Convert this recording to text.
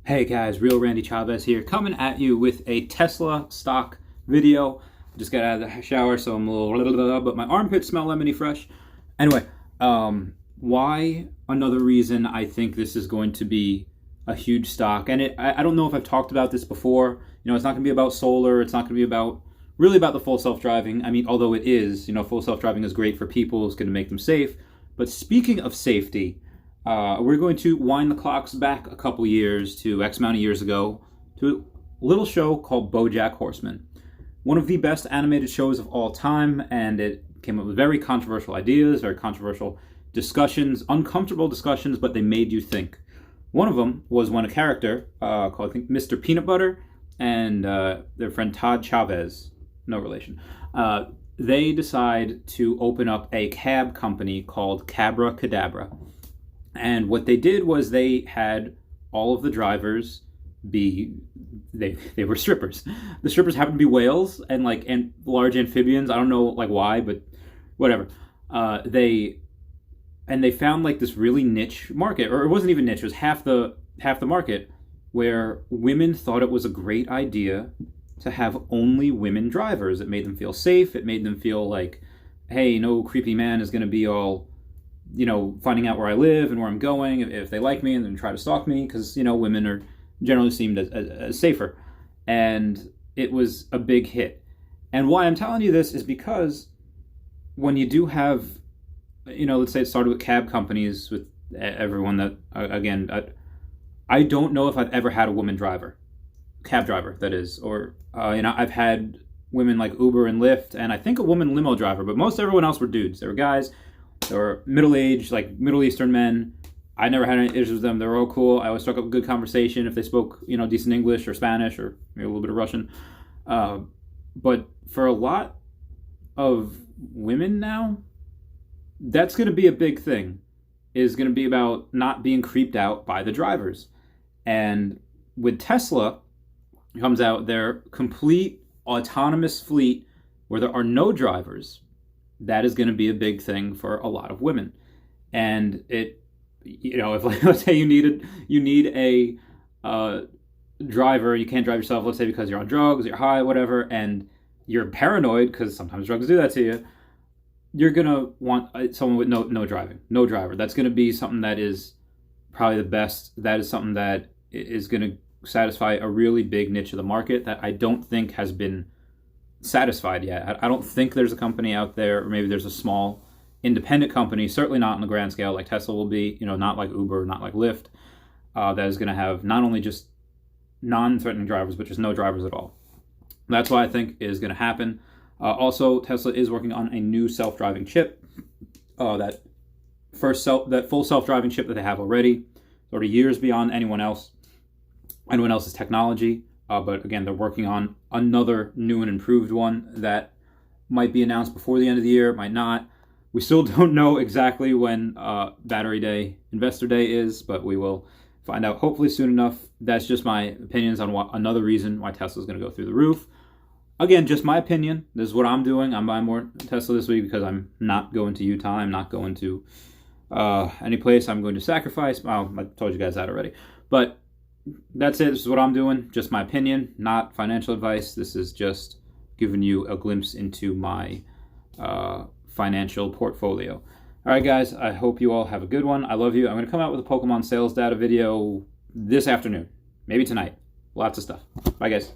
Hey guys, Real Randy Chavez here, coming at you with a Tesla stock video. Just got out of the shower, so I'm a little, but my armpits smell lemony fresh. Anyway, why another reason I think this is going to be a huge stock, and I don't know if I've talked about this before. It's not going to be about solar. It's not going to be really about the full self-driving. I mean, although it is, full self-driving is great for people. It's going to make them safe. But speaking of safety, we're going to wind the clocks back a couple years to X amount of years ago to a little show called Bojack Horseman. One of the best animated shows of all time, and it came up with very controversial ideas, very controversial discussions, uncomfortable discussions, but they made you think. One of them was when a character called, I think, Mr. Peanut Butter and their friend Todd Chavez, no relation, they decide to open up a cab company called Cabra Cadabra. And what they did was they had all of the drivers be they were strippers. The strippers happened to be whales and large amphibians. I don't know why, but whatever. They found this really niche market, or it wasn't even niche. It was half the market, where women thought it was a great idea to have only women drivers. It made them feel safe. It made them feel like, hey, no creepy man is going to be all finding out where I live and where I'm going if they like me and then try to stalk me, because, women are generally seen as safer. And it was a big hit. And why I'm telling you this is because when you do have, let's say it started with cab companies, with everyone that, again, I don't know if I've ever had a woman driver, cab driver, that is, or, I've had women like Uber and Lyft, and I think a woman limo driver, but most everyone else were dudes. They were guys. They were middle-aged, Middle Eastern men. I never had any issues with them. They were all cool. I always struck up a good conversation if they spoke, decent English or Spanish or maybe a little bit of Russian. But for a lot of women now, that's going to be a big thing. Is going to be about not being creeped out by the drivers. And with Tesla, comes out their complete autonomous fleet where there are no drivers. That is going to be a big thing for a lot of women. And it, if let's say you need a driver, you can't drive yourself, let's say because you're on drugs, you're high, whatever, and you're paranoid because sometimes drugs do that to you, you're going to want someone with no driver. That's going to be something that is probably the best. That is something that is going to satisfy a really big niche of the market that I don't think has been satisfied yet. I don't think there's a company out there, or maybe there's a small independent company, certainly not on the grand scale like Tesla will be, not like Uber, not like Lyft, that is going to have not only just non-threatening drivers, but just no drivers at all. That's what I think is going to happen. Also, Tesla is working on a new self-driving chip. That full self-driving chip that they have already years beyond anyone else's technology. But again, they're working on another new and improved one that might be announced before the end of the year, might not. We still don't know exactly when Battery Day, Investor Day is, but we will find out hopefully soon enough. That's just my opinions on another reason why Tesla's going to go through the roof. Again, just my opinion. This is what I'm doing. I'm buying more Tesla this week because I'm not going to Utah. I'm not going to any place. I'm going to sacrifice. Well, I told you guys that already. But that's it. This is what I'm doing. Just my opinion, not financial advice. This is just giving you a glimpse into my financial portfolio. All right, guys. I hope you all have a good one. I love you. I'm going to come out with a Pokemon sales data video this afternoon, maybe tonight. Lots of stuff. Bye, guys.